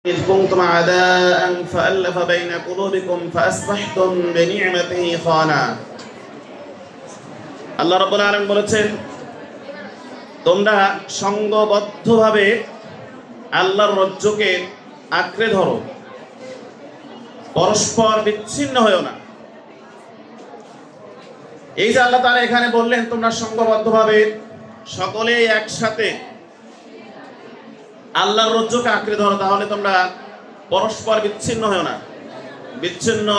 إذ كنتم أعداء فألف بين قلوبكم فأصبحتم بنعمته إخوانا আল্লাহ রাব্বুল আলামিন বলেছেন, তোমরা সংঘবদ্ধভাবে আল্লাহর রজ্জুকে আঁকড়ে ধরো, পরস্পর বিচ্ছিন্ন হয়ো না। এই যে আল্লাহ তাআলা এখানে বললেন তোমরা সংঘবদ্ধভাবে সকলেই একসাথে আল্লাহর রজ্জুকে আঁকড়ে ধরো, তাহলে তোমরা পরস্পর বিচ্ছিন্ন হয়ো না, বিচ্ছিন্ন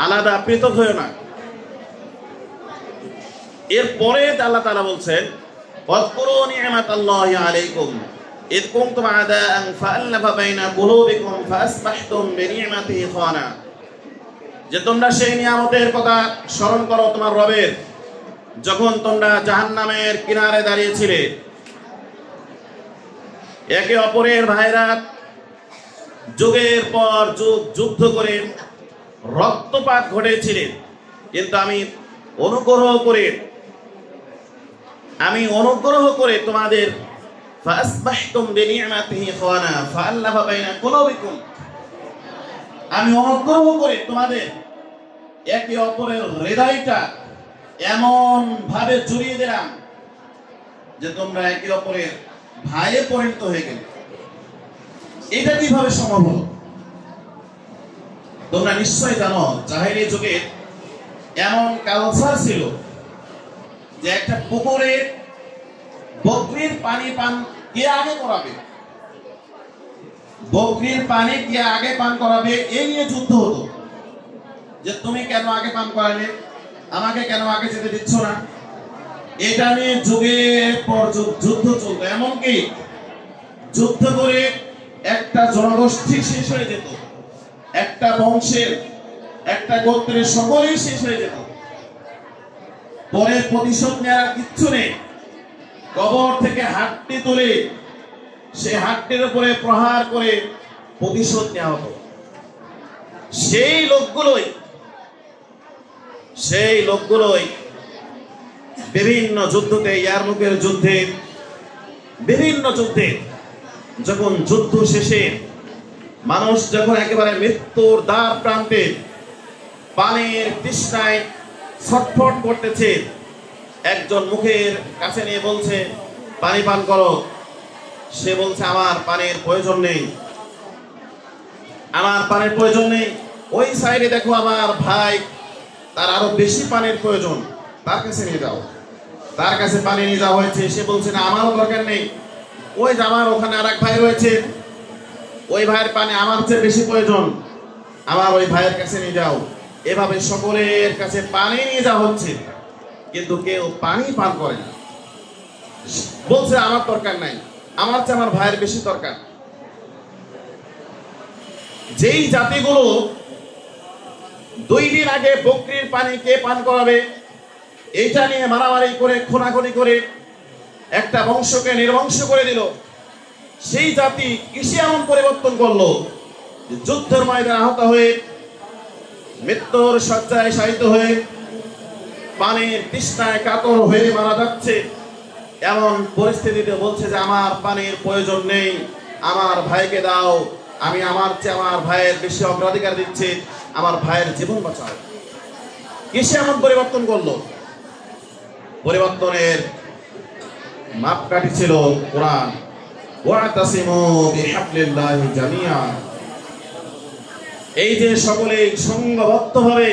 আলাদা পৃথক হয়ো না। এরপরে আল্লাহ তাআলা বলছেন, ওয়াজকুরু নি'মাতাল্লাহি আলাইকুম ইয কুনতুম আদাআন ফাআল্লাফা বাইনা কুলুবিকুম ফাআসবাহতুম বিনি'মাতিহি ইখওয়ানা। যে তোমরা সেই নিয়ামতের কথা স্মরণ করো তোমার রবের, যখন তোমরা জাহান্নামের কিনারে দাঁড়িয়েছিলে, একে অপরের ভাইরা যুগের পর যুগ যুদ্ধ করে রক্তপাত ঘটেছিলেন, কিন্তু আমি অনুগ্রহ করে তোমাদের ফাসবাহতুম বিনি'মাতিহি ইখওয়ানা ফাআল্লাফা বাইনা কুলুবিকুম, আমি অনুগ্রহ করে তোমাদের একে অপরের হৃদয়টা এমন ভাবে জড়িয়ে দিলাম যে তোমরা একে অপরের ভাইয়ে পরিণত হয়ে গেলে। এটা কিভাবে সম্ভব হলো? তোমরা নিশ্চয় জানো, জাহেলি যুগে এমন কালচার ছিল যে একটা পুকুরে বকরির পানি পান কে আগে করাবে, বকরির পানি কে আগে পান করাবে, এই নিয়ে যুদ্ধ হতো। যে তুমি কেন আগে পান করালে, আমাকে কেন আগে যেতে দিচ্ছ না, এটা নিয়ে যুগের পর যুগ যুদ্ধ চলতো। এমনকি যুদ্ধ করে একটা জনগোষ্ঠী শেষ হয়ে যেত, একটা বংশের একটা গোত্রের সকলেই শেষ হয়ে যেত। পরে প্রতিশোধ নেওয়ার কিচ্ছু নেই, কবর থেকে হাড্ডি তুলে সেই হাড্ডির উপরে প্রহার করে প্রতিশোধ নেওয়া হতো। সেই লোকগুলোই বিভিন্ন যুদ্ধতে, ইয়ারমুকের যুদ্ধে, বিভিন্ন যুদ্ধে যখন যুদ্ধ শেষে মানুষ যখন একেবারে মৃত্যুর দ্বার প্রান্তে পানির তৃষ্ণায় ছটফট করতেছে, একজন মুখের কাছে নিয়ে বলছে পানি পান করো, সে বলছে আমার পানির প্রয়োজন নেই, আমার পানির প্রয়োজন নেই। ওই সাইডে দেখো আমার ভাই, তার আরো বেশি পানির প্রয়োজন, তার কাছে নিয়ে যাও। তার কাছে পানি নিয়ে যাওয়া হয়েছে, সে বলছে না আমারও দরকার নেই, ওই যে আমার ওখানে আরেক ভাই রয়েছে, ওই ভাইয়ের পানি আমার চেয়ে বেশি প্রয়োজন, আমার ওই ভাইয়ের কাছে নিয়ে যাও। এভাবে সকলের কাছে পানি নিয়ে যাওয়া হচ্ছে, কিন্তু কেউ পানি পান করে না। বলছে আমার দরকার নাই, আমার চেয়ে আমার ভাইয়ের বেশি দরকার। যেই জাতিগুলো 2 দিন আগে বকরির পানি কে পান করাবে এইটা নিয়ে মারামারি করে খুনাখুনি করে একটা বংশকে নির্বংশ করে দিল, সেই জাতি কিসে এমন পরিবর্তন করলো? যুদ্ধের ময়দানে আহত হয়ে, মৃত্যুর শয্যায় শায়িত হয়ে, পানির তৃষ্ণায় কাতর হয়ে মারা যাচ্ছে, এমন পরিস্থিতিতে বলছে যে আমার পানির প্রয়োজন নেই, আমার ভাইকে দাও, আমি আমার চেয়ে আমার ভাইয়ের বেশি অগ্রাধিকার দিচ্ছি, আমার ভাইয়ের জীবন বাঁচাও। কিসে এমন পরিবর্তন করলো? পরিবর্তনের মাপকাঠি ছিল কোরআন, ওয়াতাসিমু বিহাবলিল্লাহি জামিআ। এই যে সকলেই সংঘবদ্ধভাবে